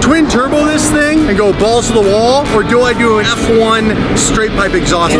twin turbo this thing and go balls to the wall, or do I do an F1 straight pipe exhaust?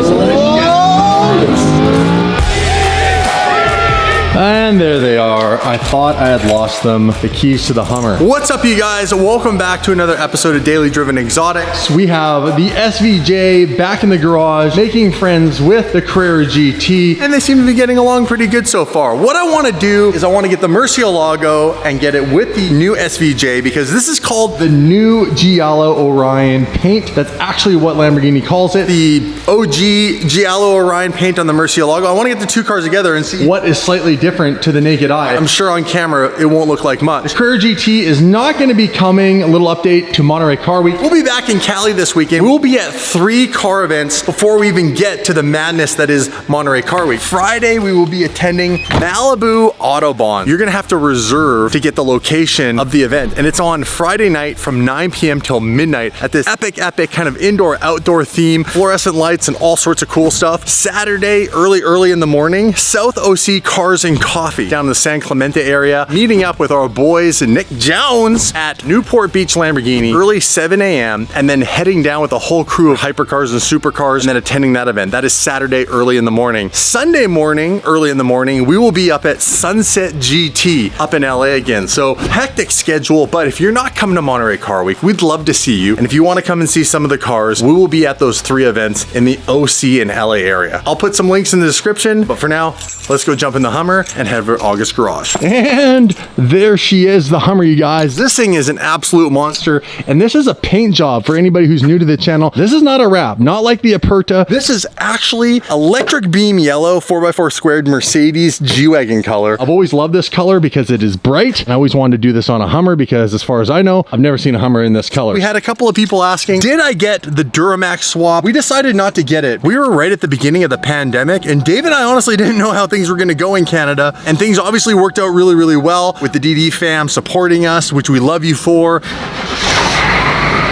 And there they are. I thought I had lost them. The keys to the Hummer. What's up, you guys? Welcome back to another episode of Daily Driven Exotics. We have the SVJ back in the garage, making friends with the Carrera GT. And they seem to be getting along pretty good so far. What I want to do is I want to get the murcielago and get it with the new SVJ, because this is called the new Giallo Orion paint. That's actually what Lamborghini calls it. The OG Giallo Orion paint on the murcielago. I want to get the two cars together and see what is slightly different to the naked eye. I'm sure on camera it won't look like much. The Carrera GT is not going to be coming. A little update to Monterey Car Week. We'll be back in Cali this weekend. We'll be at 3 car events before we even get to the madness that is Monterey Car Week. Friday, we will be attending Malibu Autobahn. You're gonna have to reserve to get the location of the event. And it's on Friday night from 9 p.m. till midnight at this epic kind of indoor-outdoor theme, fluorescent lights and all sorts of cool stuff. Saturday, early in the morning, South OC Cars and Coffee down in the San Clemente area, meeting up with our boys Nick Jones at Newport Beach Lamborghini, early 7 a.m. and then heading down with a whole crew of hypercars and supercars and then attending that event. That is Saturday early in the morning. Sunday morning, early in the morning, we will be up at Sunset GT up in LA again. So hectic schedule, but if you're not coming to Monterey Car Week, we'd love to see you. And if you want to come and see some of the cars, we will be at those 3 events in the OC and LA area. I'll put some links in the description, but for now, let's go jump in the Hummer and head for August Garage. And there she is, the Hummer, you guys. This thing is an absolute monster, and this is a paint job for anybody who's new to the channel. This is not a wrap, not like the Aperta. This is actually electric beam yellow 4x4 squared Mercedes G-Wagon color. I've always loved this color because it is bright, and I always wanted to do this on a Hummer because as far as I know, I've never seen a Hummer in this color. We had a couple of people asking, did I get the Duramax swap? We decided not to get it. We were right at the beginning of the pandemic, and Dave and I honestly didn't know how things were gonna go in Canada, and things obviously worked out really well with the DD fam supporting us, which we love you for.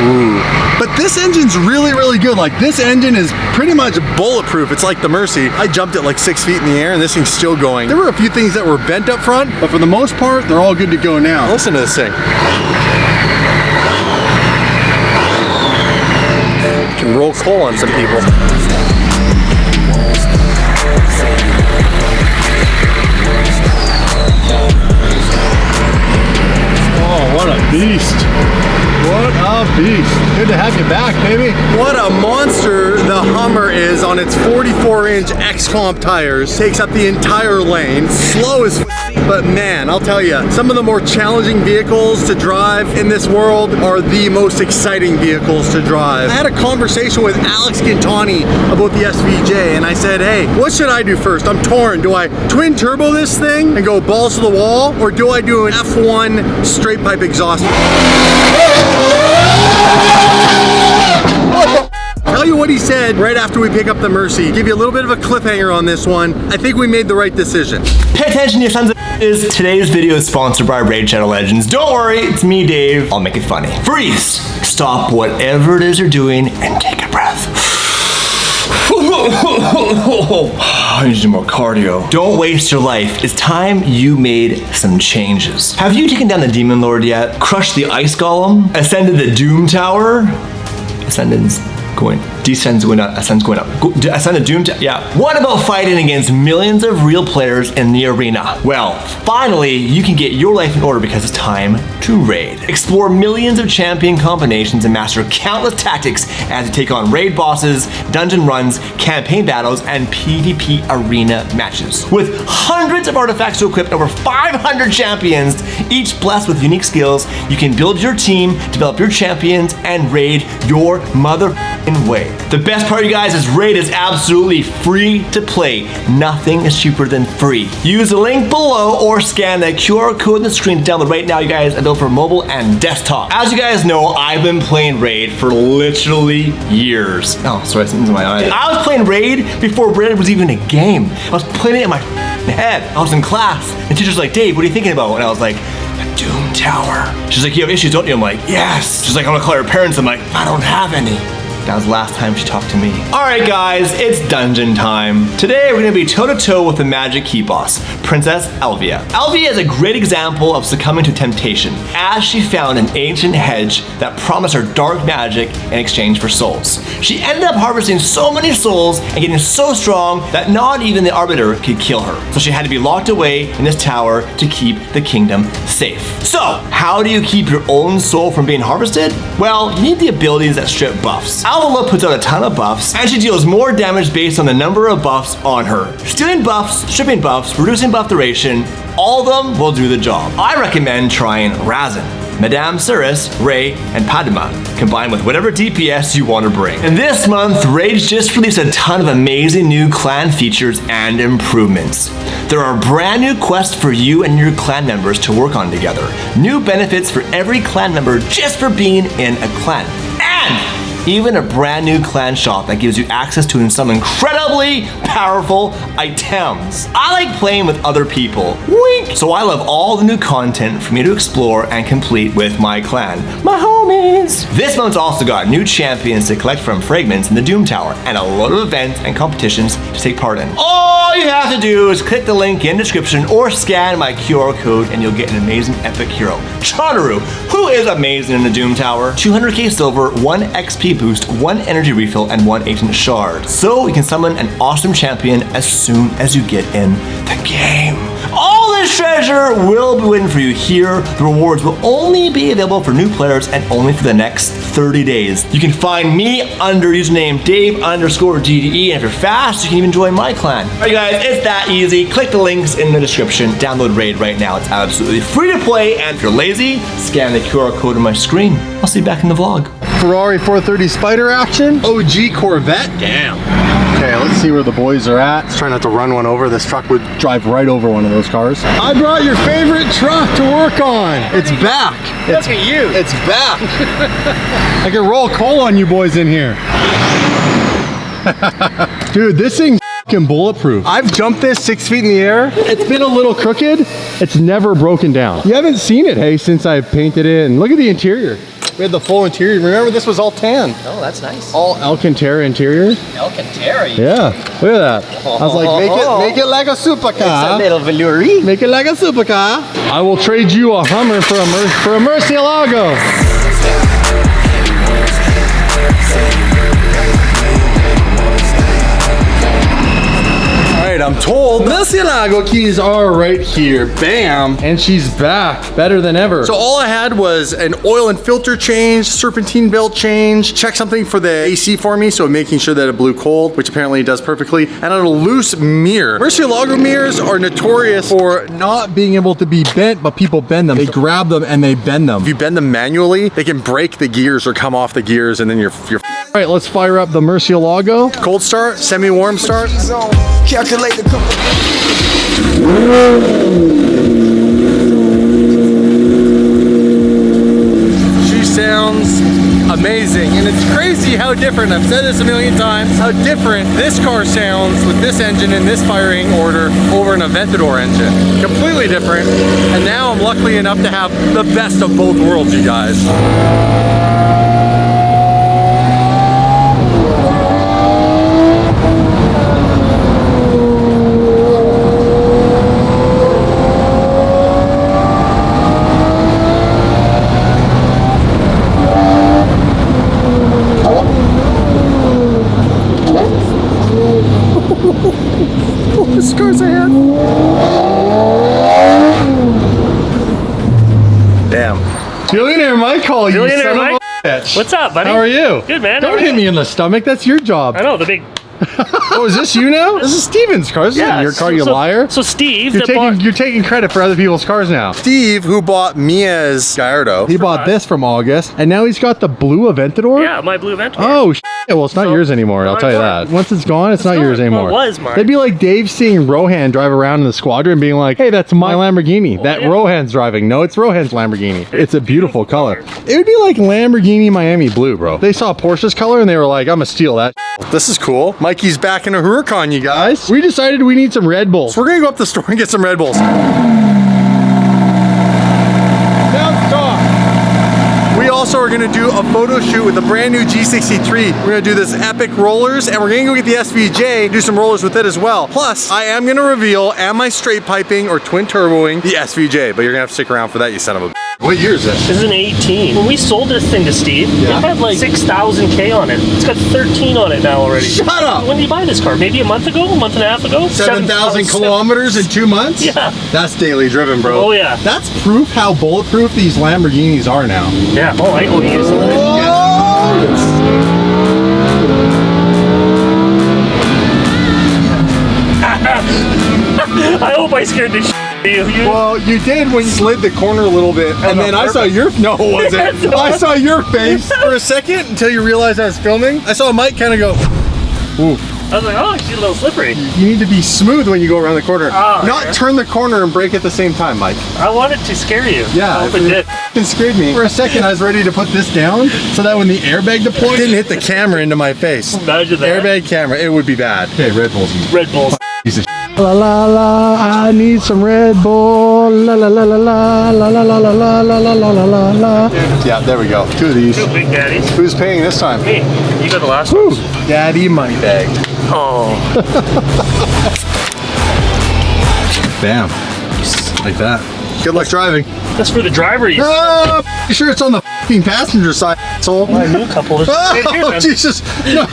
Ooh. But this engine's really good. Like, this engine is pretty much bulletproof. It's like the Mercy. I jumped it like 6 feet in the air and this thing's still going. There were a few things that were bent up front, but for the most part, they're all good to go now. Listen to this thing. You can roll coal on some people. What a beast. What a beast. Good to have you back, baby. What a monster the Hummer is on its 44-inch X-Comp tires. Takes up the entire lane. Slow as but man, I'll tell you, some of the more challenging vehicles to drive in this world are the most exciting vehicles to drive. I had a conversation with Alex Gintani about the SVJ, and I said, hey, what should I do first? I'm torn. Do I twin turbo this thing and go balls to the wall, or do I do an F1 straight pipe exhaust? Tell you what he said right after we pick up the Mercy. Give you a little bit of a cliffhanger on this one. I think we made the right decision. Pay attention, you sons of is today's video is sponsored by Raid Shadow Legends. Don't worry, it's me, Dave. I'll make it funny. Freeze! Stop whatever it is you're doing and take a breath. I need to do more cardio. Don't waste your life. It's time you made some changes. Have you taken down the Demon Lord yet? Crushed the Ice Golem? Ascended the Doom Tower? Ascended's going, descends going up, ascends going up. Ascend the Doom Tower, yeah. What about fighting against millions of real players in the arena? Well, finally, you can get your life in order because it's time to raid. Explore millions of champion combinations and master countless tactics as you take on raid bosses, dungeon runs, campaign battles, and PvP arena matches. With hundreds of artifacts to equip and over 500 champions, each blessed with unique skills, you can build your team, develop your champions, and raid your mother way. The best part, you guys, is Raid is absolutely free to play. Nothing is cheaper than free. Use the link below or scan the QR code on the screen to download right now, you guys, available for mobile and desktop. As you guys know, I've been playing Raid for literally years. Oh, sorry, something's in my eye. I was playing Raid before Raid was even a game. I was playing it in my head. I was in class, and teacher's like, Dave, what are you thinking about? And I was like, a Doom Tower. She's like, you have issues, don't you? I'm like, yes. She's like, I'm gonna call your parents. I'm like, I don't have any. That was the last time she talked to me. All right, guys, it's dungeon time. Today, we're gonna be toe-to-toe with the magic key boss, Princess Elvia. Elvia is a great example of succumbing to temptation, as she found an ancient hedge that promised her dark magic in exchange for souls. She ended up harvesting so many souls and getting so strong that not even the Arbiter could kill her. So she had to be locked away in this tower to keep the kingdom safe. So, how do you keep your own soul from being harvested? Well, you need the abilities that strip buffs. Alvala puts out a ton of buffs, and she deals more damage based on the number of buffs on her. Stealing buffs, stripping buffs, reducing buff duration, all of them will do the job. I recommend trying Razin, Madame Cirrus, Ray, and Padma, combined with whatever DPS you want to bring. And this month, Rage just released a ton of amazing new clan features and improvements. There are brand new quests for you and your clan members to work on together. New benefits for every clan member just for being in a clan. And even a brand new clan shop that gives you access to some incredibly powerful items. I like playing with other people, wink! So I love all the new content for me to explore and complete with my clan, my homies. This month's also got new champions to collect from fragments in the Doom Tower and a lot of events and competitions to take part in. All you have to do is click the link in the description or scan my QR code and you'll get an amazing epic hero, Chonaru, who is amazing in the Doom Tower. 200k silver, 1 XP boost, 1 energy refill, and 1 ancient shard. So you can summon an awesome champion as soon as you get in the game. All this treasure will be waiting for you here. The rewards will only be available for new players and only for the next 30 days. You can find me under username Dave_GDE, and if you're fast, you can even join my clan. All right, guys, it's that easy. Click the links in the description. Download Raid right now. It's absolutely free to play, and if you're lazy, scan the QR code on my screen. I'll see you back in the vlog. Ferrari 430 Spider action. OG Corvette. Damn. Okay, let's see where the boys are at. Let's try not to run one over. This truck would drive right over one of those cars. I brought your favorite truck to work on. It's back. Look at you. It's back. I can roll coal on you boys in here. Dude, this thing's fucking bulletproof. I've jumped this 6 feet in the air. It's been a little crooked. It's never broken down. You haven't seen it, hey, since I've painted it. And look at the interior. We had the full interior. Remember, this was all tan. Oh, that's nice. All Alcantara interior. Alcantara. Yeah, look at that. I was like, make it like a supercar. It's a little velour-y. Make it like a supercar. I will trade you a Hummer for a murcielago. I'm told murcielago keys are right here. Bam. And she's back, better than ever. So all I had was an oil and filter change, serpentine belt change, check something for the AC for me, so making sure that it blew cold, which apparently it does perfectly, and a loose mirror. Murcielago mirrors are notorious for not being able to be bent, but people bend them. They grab them and they bend them. If you bend them manually, they can break the gears or come off the gears, and then you're all right, let's fire up the murcielago. Cold start, semi-warm start. Calculate the She sounds amazing, and it's crazy how different, I've said this a million times, how different this car sounds with this engine in this firing order over an Aventador engine. Completely different, and now I'm lucky enough to have the best of both worlds, you guys. This car's ahead. Damn. Billionaire Mike call you. Billionaire son of Mike? a bitch. What's up, buddy? How are you? Good, man. Don't hit me in the stomach. That's your job. I know, the big... Oh, is this you now? This is Steven's car. This isn't your car, you liar. So Steve... You're taking credit for other people's cars now. Steve, who bought Mia's Gallardo. He bought this from August, and now he's got the blue Aventador? Yeah, my blue Aventador. Oh, shit. Well, it's not yours anymore, I'll tell you that. Once it's gone, it's not yours anymore. Well, it was mine. It'd be like Dave seeing Rohan drive around in the squadron being like, hey, that's my Lamborghini. That yeah. Rohan's driving. No, it's Rohan's Lamborghini. It's a beautiful color. It would be like Lamborghini Miami blue, bro. They saw Porsche's color and they were like, I'm gonna steal that. This is cool. Mikey's back in a Huracan, you guys. We decided we need some Red Bulls. So we're gonna go up the store and get some Red Bulls. We all also are gonna do a photo shoot with a brand new G63. We're gonna do this epic rollers, and we're gonna go get the SVJ, do some rollers with it as well. Plus, I am gonna reveal, am I straight piping or twin turboing the SVJ? But you're gonna have to stick around for that, you son of a. What year is this? This is an 18. When we sold this thing to Steve, it had like 6,000 K on it. It's got 13 on it now already. Shut up! When did you buy this car? Maybe a month ago? A month and a half ago? 7,000 kilometers in 2 months? Yeah. That's daily driven, bro. Oh yeah. That's proof how bulletproof these Lamborghinis are now. Yeah. Oh, I go use it. I hope I scared the shit out of you. Well, you did when you slid the corner a little bit, and then I saw your, no, it wasn't. I saw your face. For a second, until you realized I was filming, I saw Mike kind of go, ooh. I was like, oh, she's a little slippery. You need to be smooth when you go around the corner. Oh, Not okay. turn the corner and brake at the same time, Mike. I wanted to scare you. Yeah, I hope it did. It scared me. For a second, I was ready to put this down so that when the airbag deployed, Didn't hit the camera into my face. Imagine that. Airbag camera, it would be bad. Okay, Red Bulls. Red Bulls. Piece of La la la, I need some Red Bull. La la la la la la la la la la la la la la la. Yeah, there we go. 2 of these. Two big daddies. Who's paying this time? Me. You got the last Woo. one. Daddy money bag. Oh. Bam. Like that. Good luck driving. That's for the driver. You You sure it's on the f***ing passenger side, asshole? I knew a couple. Oh, Jesus. No.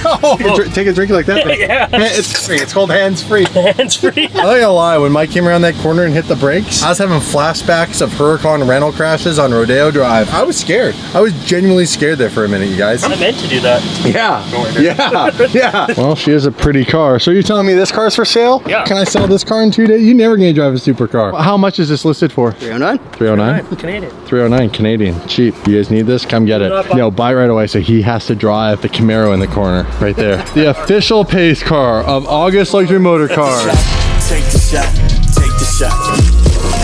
Oh. Take a drink like that. Yeah. It's free. It's called hands free. Hands free. I'm not gonna lie, when Mike came around that corner and hit the brakes, I was having flashbacks of Huracan rental crashes on Rodeo Drive. I was scared. I was genuinely scared there for a minute, you guys. I meant to do that. Yeah. Yeah. Well, she is a pretty car. So you're telling me this car's for sale? Yeah. Can I sell this car in 2 days? You never gonna drive a supercar. How much is this listed for? 309? 309? Canadian. 309 Canadian. Cheap. You guys need this? Come get it. No, buy right away. So he has to drive the Camaro in the corner. Right there. The official pace car of August Luxury Motor Cars. Take the shot, take the shot.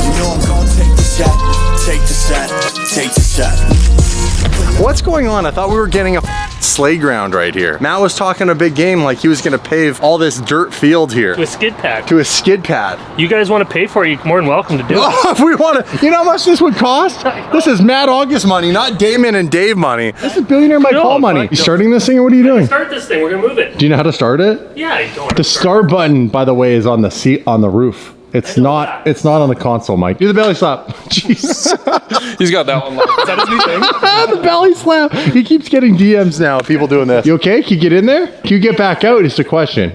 You know I'm gonna take the shot, take the shot, take the shot. What's going on? I thought we were getting a sleigh ground right here. Matt was talking a big game like he was gonna pave all this dirt field here. To a skid pad. To a skid pad. You guys want to pay for it, you're more than welcome to do it. Oh, if we want to, you know how much this would cost? This is Matt August money, not Damon and Dave money. This is billionaire Mike No, Hall money. fuck You no. starting this thing or what are you doing? Start this thing, we're going to move it. Do you know how to start it? Yeah, you don't. The start button, by the way, is on the seat on the roof. It's not. It's not on the console, Mike. Do the belly slap. Jeez. He's got that one. Is that his new thing? The belly slap. He keeps getting DMs now. People doing this. You okay? Can you get in there? Can you get back out? Is the question.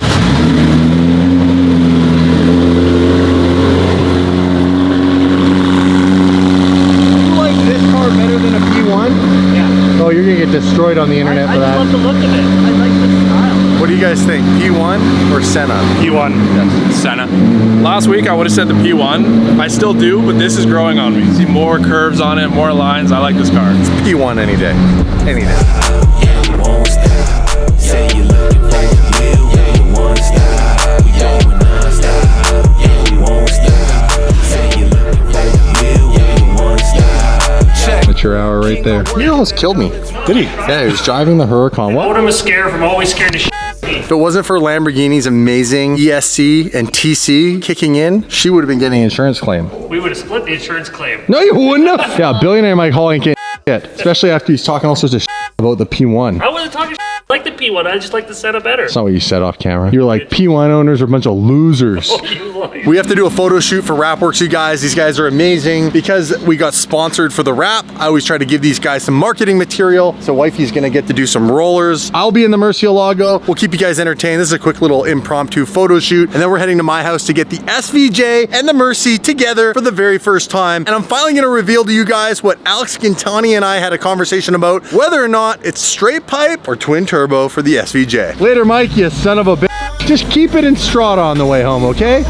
You like this car better than a P1? Oh, you're gonna get destroyed on the internet I for just love that. the look of it. I like the style. What do you guys think? P1 or Senna? P1. Senna. Last week I would have said the P1. I still do, but this is growing on me. See more curves on it, more lines. I like this car. P1 any day. Any day. Yeah, you won't stop. Say you're looking for the wheel. Yeah, you won't stop. We going non-stop. Yeah, you won't stop. Say you're looking for the wheel. Yeah, you won't stop. That's your hour right there. He almost killed me. Did he? Yeah, he was driving the Huracan. What? What am I scared from? Always scared to shit. If it wasn't for Lamborghini's amazing ESC and TC kicking in, She would have been getting an insurance claim. We would have split the insurance claim. No, you wouldn't have. Yeah, billionaire Mike Hall ain't getting shit. Especially after he's talking all sorts of shit about the P1. I wasn't talking shit. I like the P1, I just like the setup better. That's not what you said off camera. You were like, P1 owners are a bunch of losers. Oh, you lying. we have to do a photo shoot for Rapworks, you guys. These guys are amazing. Because we got sponsored for the wrap, I always try to give these guys some marketing material. So wifey's gonna get to do some rollers. I'll be in the murcielago. We'll keep you guys entertained. This is a quick little impromptu photo shoot. And then we're heading to my house to get the SVJ and the Mercy together for the very first time. And I'm finally gonna reveal to you guys what Alex Quintani and I had a conversation about, whether or not it's straight pipe or twin turbo for the SVJ. Later, Mike, you son of a bitch. Just keep it in Strata on the way home, okay?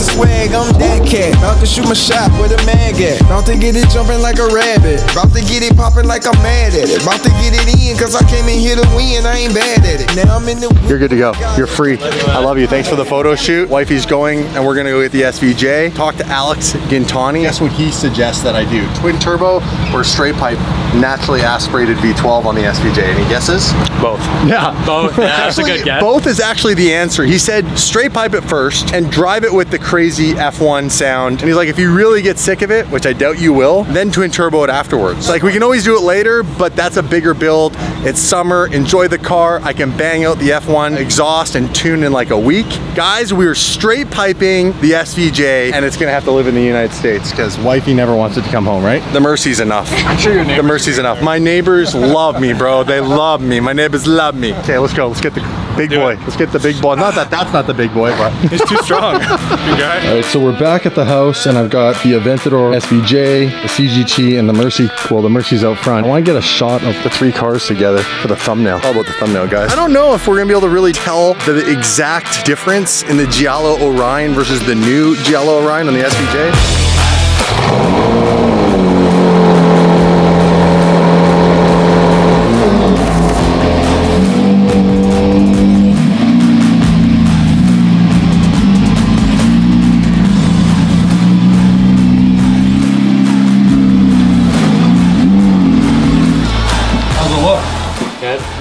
Swag, I'm that cat. About to shoot my shot with a mag at. About to get it jumping like a rabbit. About About to get it poppin' like I'm mad at it. About to get it in, cause I came in here to win. I ain't bad at it. Now I'm in the. You're good to go. You're free. I love you. Thanks for the photo shoot. Wifey's going, and we're gonna go get the SVJ. Talk to Alex Gintani. Guess what he suggests that I do? Twin turbo or straight pipe, naturally aspirated V12 on the SVJ. Any guesses? Both. Yeah. Both. Yeah, that's a good guess. Both is actually the answer. He said straight pipe it first and drive it with the crazy F1 sound. And he's like, if you really get sick of it, which I doubt you will, then twin turbo it afterwards. Like, we can always do it later, but that's a bigger build. It's summer, enjoy the car. I can bang out the F1 exhaust and tune in like a week. Guys, we're straight piping the SVJ, and it's gonna have to live in the United States because wifey never wants it to come home, right? The Mercy's enough. I'm sure your neighbors. The Mercy's enough. My neighbors love me, bro. They love me. My neighbors love me. Okay, let's go. Let's get the big boy. Let's get the big boy. Not that that's not the big boy, but He's too strong. Good guy. All right, so we're back at the house, and I've got the Aventador SVJ, the CGT, and the Mercy. Well, the Mercy's out front. I want to get a shot of the three cars together for the thumbnail. All about the thumbnail, guys. I don't know if we're gonna be able to really tell the exact difference in the Giallo Orion versus the new Giallo Orion on the SVJ.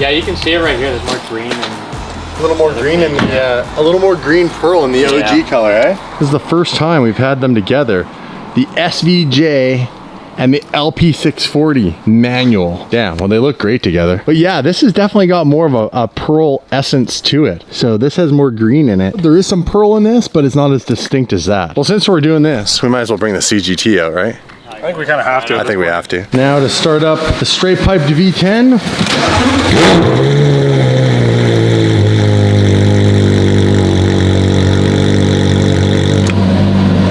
Yeah, you can see it right here. There's more green and A little more green in the, a little more green pearl in the OG color, eh? This is the first time we've had them together. The SVJ and the LP640 manual. Damn, well, they look great together. But yeah, this has definitely got more of a pearl essence to it. So this has more green in it. There is some pearl in this, but it's not as distinct as that. Well, since we're doing this, we might as well bring the CGT out, right? I think we kind of have to. I think we have to. Now to start up the straight piped V10.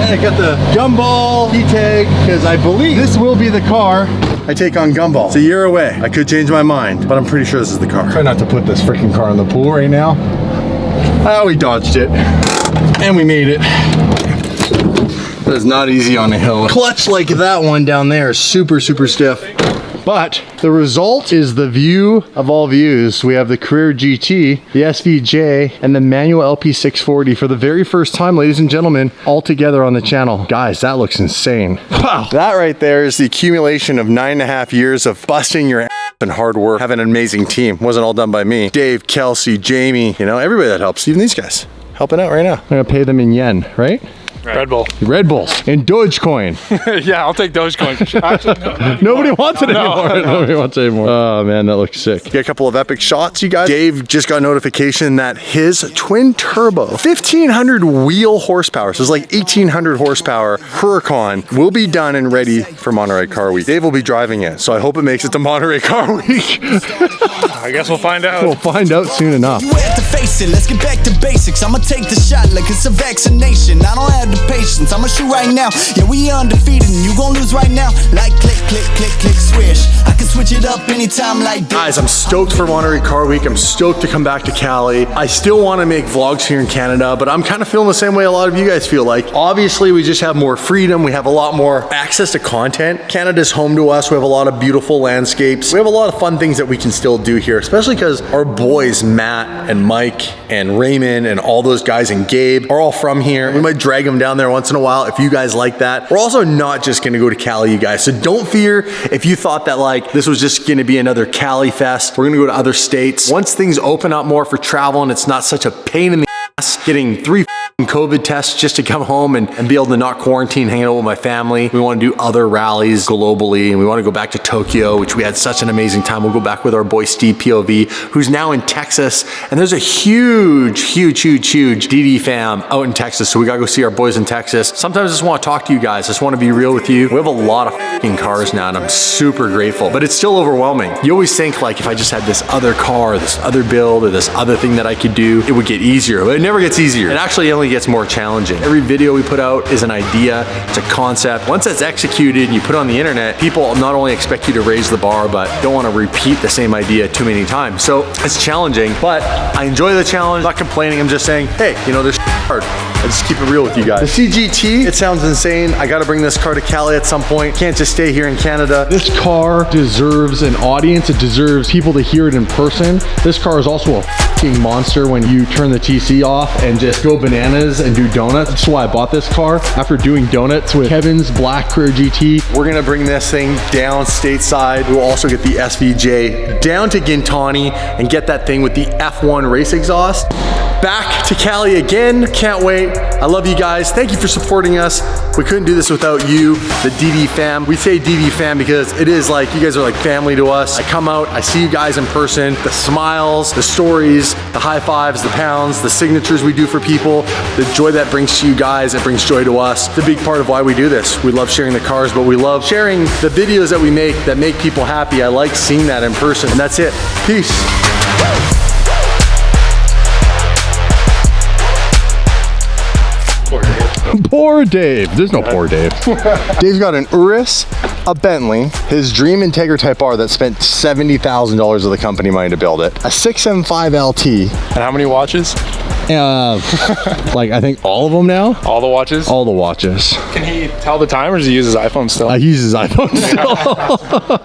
I got the Gumball key tag because I believe this will be the car I take on Gumball. It's a year away. I could change my mind, but I'm pretty sure this is the car. Try not to put this freaking car in the pool right now. Oh, we dodged it. And we made it. That is not easy on a hill. Clutch like that one down there is super, super stiff. But the result is the view of all views. We have the Carrera GT, the SVJ, and the manual LP640 for the very first time, ladies and gentlemen, all together on the channel. Guys, that looks insane. Wow. That right there is the accumulation of 9.5 years of busting your ass and hard work, having an amazing team. Wasn't all done by me. Dave, Kelsey, Jamie, you know, everybody that helps, even these guys, helping out right now. I'm gonna pay them in yen, right? Red Bull. Red Bulls in Dogecoin. Yeah, I'll take Dogecoin. Actually, Nobody wants it anymore. Nobody wants it anymore. Oh man, that looks sick. Get a couple of epic shots, you guys. Dave just got notification that his twin turbo 1500 wheel horsepower, so it's like 1800 horsepower Huracan, will be done and ready for Monterey Car Week. Dave will be driving it, so I hope it makes it to Monterey Car Week. I guess we'll find out. We'll find out soon enough. You have to face it, let's get back to basics. I'ma take the shot like it's a vaccination. I don't have the patience, I'ma shoot right now. Yeah, we undefeated and you gon' lose right now. Like click, click, click, click, swish. I can switch it up anytime like this. Guys, I'm stoked for Monterey Car Week. I'm stoked to come back to Cali. I still want to make vlogs here in Canada, but I'm kind of feeling the same way a lot of you guys feel like. Obviously, we just have more freedom. We have a lot more access to content. Canada's home to us. We have a lot of beautiful landscapes. We have a lot of fun things that we can still do here, especially because our boys, Matt and Mike and Raymond and all those guys and Gabe are all from here. We might drag them down there once in a while if you guys like that. We're also not just gonna go to Cali, you guys. So don't fear if you thought that like this was just gonna be another Cali fest. We're gonna go to other states. Once things open up more for travel and it's not such a pain in the ass getting 3 COVID tests just to come home and be able to not quarantine, hanging out with my family. We want to do other rallies globally, and we want to go back to Tokyo, which we had such an amazing time. We'll go back with our boy Steve POV, who's now in Texas, and there's a huge DD fam out in Texas, so we gotta go see our boys in Texas. Sometimes I just want to talk to you guys. I just want to be real with you. We have a lot of f***ing cars now, and I'm super grateful, but it's still overwhelming. You always think like if I just had this other car, this other build, or this other thing that I could do, it would get easier, but it never gets easier. It actually only gets more challenging. Every video we put out is an idea, it's a concept. Once that's executed and you put it on the internet, people not only expect you to raise the bar, but don't want to repeat the same idea too many times. So it's challenging, but I enjoy the challenge. I'm not complaining, I'm just saying, hey, you know, this hard. I just keep it real with you guys. The CGT, it sounds insane. I gotta bring this car to Cali at some point. Can't just stay here in Canada. This car deserves an audience. It deserves people to hear it in person. This car is also a fucking monster when you turn the TC off and just go bananas and do donuts. That's why I bought this car. After doing donuts with Kevin's Black Career GT. We're gonna bring this thing down stateside. We'll also get the SVJ down to Gintani and get that thing with the F1 race exhaust. Back to Cali again. Can't wait. I love you guys. Thank you for supporting us. We couldn't do this without you, the DD fam. We say DD fam because it is like, you guys are like family to us. I come out, I see you guys in person, the smiles, the stories, the high fives, the pounds, the signatures we do for people, the joy that brings to you guys, it brings joy to us. It's a big part of why we do this. We love sharing the cars, but we love sharing the videos that we make that make people happy. I like seeing that in person, and that's it. Peace. Poor Dave. There's no poor Dave. Dave's got an Urus, a Bentley, his dream Integra Type R that spent $70,000 of the company money to build it, a 6M5 LT. And how many watches? Like I think all of them now. All the watches? All the watches. Can he tell the time or does he use his iPhone still? He uses his iPhone still.